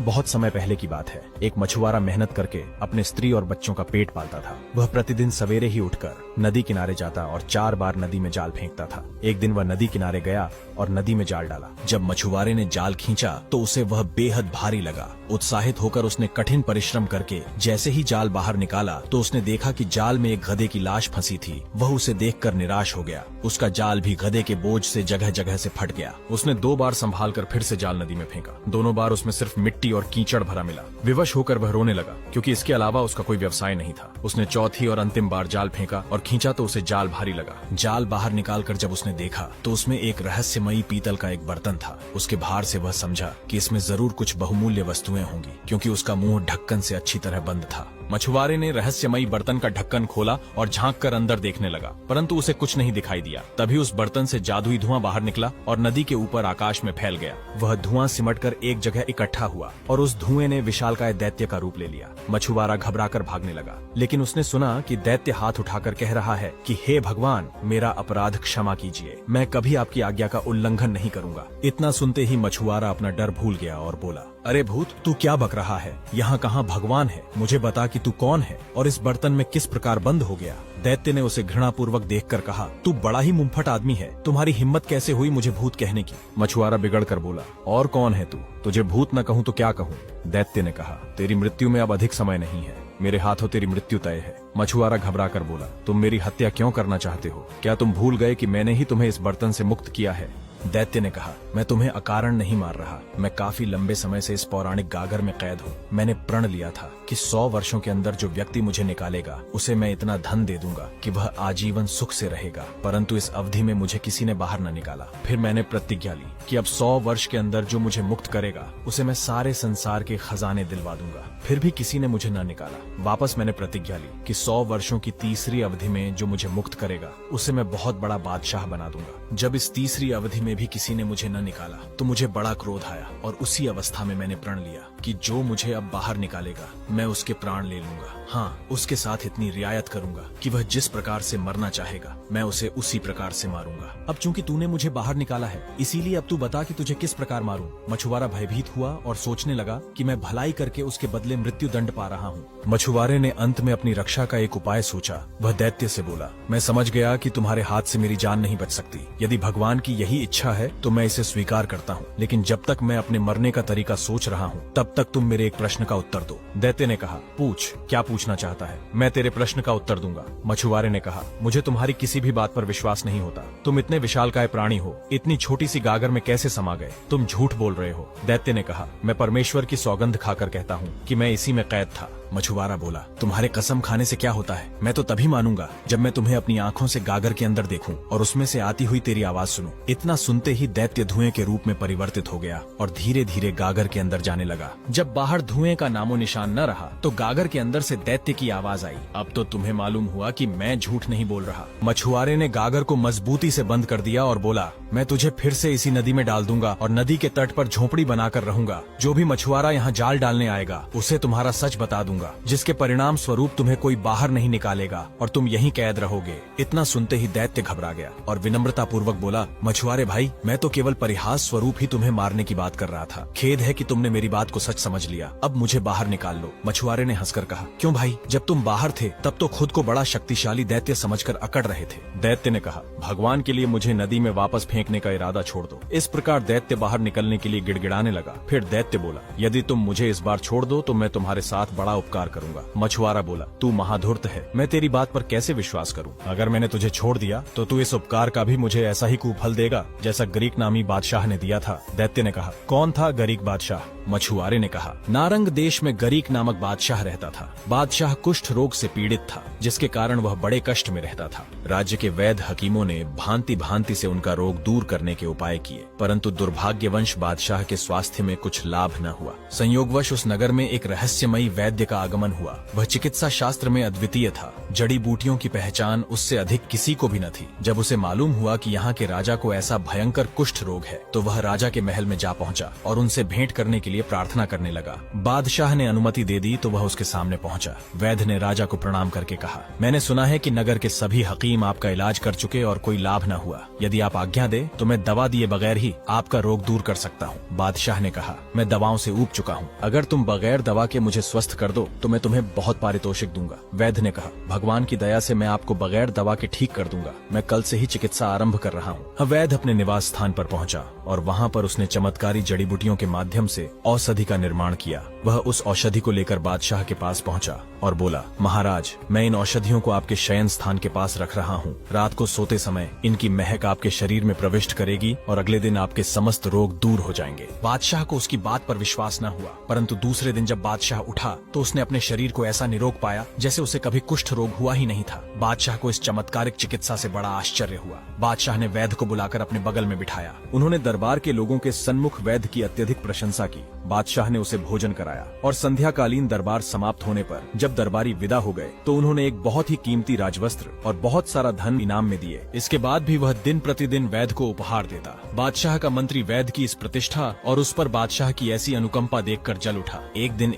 बहुत समय पहले की बात है। एक मछुआरा मेहनत करके अपने स्त्री और बच्चों का पेट पालता था। वह प्रतिदिन सवेरे ही उठकर नदी किनारे जाता और 4 बार नदी में जाल फेंकता था। एक दिन वह नदी किनारे गया और नदी में जाल डाला। जब मछुआरे ने जाल खींचा तो उसे वह बेहद भारी लगा। उत्साहित होकर उसने कठिन परिश्रम करके जैसे ही जाल बाहर निकाला तो उसने देखा कि जाल में एक गधे की लाश फंसी थी। वह उसे देखकर निराश हो गया। उसका जाल भी गधे के बोझ से जगह जगह से फट गया। उसने 2 बार संभाल कर फिर से जाल नदी में फेंका। दोनों बार उसमें सिर्फ मिट्टी और कीचड़ भरा मिला। विवश होकर वह रोने लगा क्योंकि इसके अलावा उसका कोई व्यवसाय नहीं था। उसने चौथी और अंतिम बार जाल फेंका और खींचा तो उसे जाल भारी लगा। जाल बाहर निकालकर जब उसने देखा तो उसमें एक रहस्यमयी पीतल का एक बर्तन था। उसके भार से वह समझा कि इसमें जरूर कुछ बहुमूल्य वस्तुएं होंगी क्योंकि उसका मुंह ढक्कन से अच्छी तरह बंद था। मछुआरे ने रहस्यमयी बर्तन का ढक्कन खोला और झांक कर अंदर देखने लगा, परंतु उसे कुछ नहीं दिखाई दिया। तभी उस बर्तन से जादुई धुआं बाहर निकला और नदी के ऊपर आकाश में फैल गया। वह धुआं सिमटकर एक जगह इकट्ठा हुआ और उस धुएं ने विशालकाय दैत्य का रूप ले लिया। मछुआरा घबराकर भागने लगा, लेकिन उसने सुना कि दैत्य हाथ उठाकर कह रहा है कि हे भगवान, मेरा अपराध क्षमा कीजिए, मैं कभी आपकी आज्ञा का उल्लंघन नहीं करूंगा। इतना सुनते ही मछुआरा अपना डर भूल गया और बोला, अरे भूत, तू क्या बक रहा है? यहाँ कहाँ भगवान है? मुझे बता कि तू कौन है और इस बर्तन में किस प्रकार बंद हो गया? दैत्य ने उसे घृणापूर्वक देखकर कहा, तू बड़ा ही मुंहफट आदमी है, तुम्हारी हिम्मत कैसे हुई मुझे भूत कहने की? मछुआरा बिगड़ कर बोला, और कौन है तू? तुझे भूत न कहूँ तो क्या कहूँ? दैत्य ने कहा, तेरी मृत्यु में अब अधिक समय नहीं है, मेरे हाथों तेरी मृत्यु तय है। मछुआरा घबरा कर बोला, तुम मेरी हत्या क्यों करना चाहते हो? क्या तुम भूल गए कि मैंने ही तुम्हें इस बर्तन से मुक्त किया है? दैत्य ने कहा, मैं तुम्हें अकारण नहीं मार रहा, मैं काफी लंबे समय से इस पौराणिक गागर में कैद हूँ। मैंने प्रण लिया था कि 100 वर्षों के अंदर जो व्यक्ति मुझे निकालेगा उसे मैं इतना धन दे दूंगा कि वह आजीवन सुख से रहेगा, परंतु इस अवधि में मुझे किसी ने बाहर न निकाला। फिर मैंने प्रतिज्ञा ली कि अब 100 वर्ष के अंदर जो मुझे मुक्त करेगा उसे मैं सारे संसार के खजाने दिलवा दूंगा। फिर भी किसी ने मुझे न निकाला। वापस मैंने प्रतिज्ञा ली कि 100 वर्षों की तीसरी अवधि में जो मुझे मुक्त करेगा उसे मैं बहुत बड़ा बादशाह बना दूंगा। जब इस तीसरी अवधि में भी किसी ने मुझे न निकाला तो मुझे बड़ा क्रोध आया और उसी अवस्था में मैंने प्रण लिया कि जो मुझे अब बाहर निकालेगा मैं उसके प्राण ले लूंगा। हाँ, उसके साथ इतनी रियायत करूंगा कि वह जिस प्रकार से मरना चाहेगा मैं उसे उसी प्रकार से मारूंगा। अब चूंकि तूने मुझे बाहर निकाला है, इसीलिए अब तू बता कि तुझे किस प्रकार मारूं। मछुआरा भयभीत हुआ और सोचने लगा कि मैं भलाई करके उसके बदले मृत्यु दंड पा रहा हूँ। मछुआरे ने अंत में अपनी रक्षा का एक उपाय सोचा। वह दैत्य से बोला, मैं समझ गया कि तुम्हारे हाथ से मेरी जान नहीं बच सकती। यदि भगवान की यही इच्छा है तो मैं इसे स्वीकार करता हूँ, लेकिन जब तक मैं अपने मरने का तरीका सोच रहा हूँ तब तक तुम मेरे एक प्रश्न का उत्तर दो। दैत्य ने कहा, पूछ, क्या पूछना चाहता है? मैं तेरे प्रश्न का उत्तर दूंगा। मछुआरे ने कहा, मुझे तुम्हारी किसी भी बात पर विश्वास नहीं होता। तुम इतने विशालकाय प्राणी हो, इतनी छोटी सी गागर में कैसे समा गए? तुम झूठ बोल रहे हो। दैत्य ने कहा, मैं परमेश्वर की सौगंध खाकर कहता हूँ कि मैं इसी में कैद था। मछुआरा बोला, तुम्हारे कसम खाने से क्या होता है? मैं तो तभी मानूंगा जब मैं तुम्हें अपनी आंखों से गागर के अंदर देखूं और उसमें से आती हुई तेरी आवाज सुनूं। इतना सुनते ही दैत्य धुएं के रूप में परिवर्तित हो गया और धीरे धीरे गागर के अंदर जाने लगा। जब बाहर धुएं का नामो निशान न रहा तो गागर के अंदर से दैत्य की आवाज आई, अब तो तुम्हें मालूम हुआ कि मैं झूठ नहीं बोल रहा। मछुआरे ने गागर को मजबूती से बंद कर दिया और बोला, मैं तुझे फिर से इसी नदी में डाल दूंगा और नदी के तट पर झोपड़ी बनाकर रहूंगा। जो भी मछुआरा यहाँ जाल डालने आएगा उसे तुम्हारा सच बता दूंगा, जिसके परिणाम स्वरूप तुम्हें कोई बाहर नहीं निकालेगा और तुम यहीं कैद रहोगे। इतना सुनते ही दैत्य घबरा गया और विनम्रता पूर्वक बोला, मछुआरे भाई, मैं तो केवल परिहास स्वरूप ही तुम्हें मारने की बात कर रहा था। खेद है कि तुमने मेरी बात को सच समझ लिया। अब मुझे बाहर निकाल लो। मछुआरे ने हंसकर कहा, क्यों भाई, जब तुम बाहर थे तब तो खुद को बड़ा शक्तिशाली दैत्य समझकर अकड़ रहे थे। दैत्य ने कहा, भगवान के लिए मुझे नदी में वापस फेंकने का इरादा छोड़ दो। इस प्रकार दैत्य बाहर निकलने के लिए गिड़गिड़ाने लगा। फिर दैत्य बोला, यदि तुम मुझे इस बार छोड़ दो तो मैं तुम्हारे साथ बड़ा उपकार करूंगा। मछुआरा बोला, तू महाधूर्त है, मैं तेरी बात पर कैसे विश्वास करूं? अगर मैंने तुझे छोड़ दिया तो तू इस उपकार का भी मुझे ऐसा ही कुफल देगा जैसा ग्रीक नामी बादशाह ने दिया था। दैत्य ने कहा, कौन था ग्रीक बादशाह? मछुआरे ने कहा, नारंग देश में ग्रीक नामक बादशाह रहता था। बादशाह कुष्ठ रोग से पीड़ित था, जिसके कारण वह बड़े कष्ट में रहता था। राज्य के वैद्य हकीमों ने भांति भांति से उनका रोग दूर करने के उपाय किए, परंतु दुर्भाग्यवश बादशाह के स्वास्थ्य में कुछ लाभ न हुआ। संयोगवश उस नगर में एक रहस्यमयी वैद्य का आगमन हुआ। वह चिकित्सा शास्त्र में अद्वितीय था। जड़ी बूटियों की पहचान उससे अधिक किसी को भी न थी। जब उसे मालूम हुआ कि यहाँ के राजा को ऐसा भयंकर कुष्ठ रोग है तो वह राजा के महल में जा पहुंचा और उनसे भेंट करने के लिए प्रार्थना करने लगा। बादशाह ने अनुमति दे दी तो वह उसके सामने पहुंचा। वैद्य ने राजा को प्रणाम करके कहा, मैंने सुना है कि नगर के सभी हकीम आपका इलाज कर चुके और कोई लाभ न हुआ। यदि आप आज्ञा दे तो मैं दवा दिए बगैर ही आपका रोग दूर कर सकता हूँ। बादशाह ने कहा, मैं दवाओं से ऊब चुका हूँ। अगर तुम बगैर दवा के मुझे स्वस्थ कर दो तो मैं तुम्हें बहुत पारितोषिक दूंगा। वैद्य ने कहा, भगवान की दया से मैं आपको बगैर दवा के ठीक कर दूंगा। मैं कल से ही चिकित्सा आरंभ कर रहा हूँ। वैद्य अपने निवास स्थान पर पहुंचा और वहाँ पर उसने चमत्कारी जड़ी बूटियों के माध्यम से औषधि का निर्माण किया। वह उस औषधि को लेकर बादशाह के पास पहुंचा और बोला, महाराज, मैं इन औषधियों को आपके शयन स्थान के पास रख रहा हूँ। रात को सोते समय इनकी महक आपके शरीर में प्रविष्ट करेगी और अगले दिन आपके समस्त रोग दूर हो जाएंगे। बादशाह को उसकी बात पर विश्वास न हुआ, परंतु दूसरे दिन जब बादशाह उठा तो उसने अपने शरीर को ऐसा निरोग पाया जैसे उसे कभी कुष्ठ रोग हुआ ही नहीं था। बादशाह को इस चमत्कारिक चिकित्सा से बड़ा आश्चर्य हुआ। बादशाह ने वैद्य को बुलाकर अपने बगल में बिठाया। उन्होंने दरबार के लोगों के सन्मुख वैद्य की अत्यधिक प्रशंसा की। बादशाह ने उसे भोजन कराया और संध्याकालीन दरबार समाप्त होने पर जब दरबारी विदा हो गए तो उन्होंने एक बहुत ही कीमती राजवस्त्र और बहुत सारा धन इनाम में दिए। इसके बाद भी वह दिन प्रतिदिन वैद्य को उपहार देता। बादशाह का मंत्री वैद्य की इस प्रतिष्ठा और उस पर बादशाह की ऐसी अनुकंपा देखकर जल उठा। एक दिन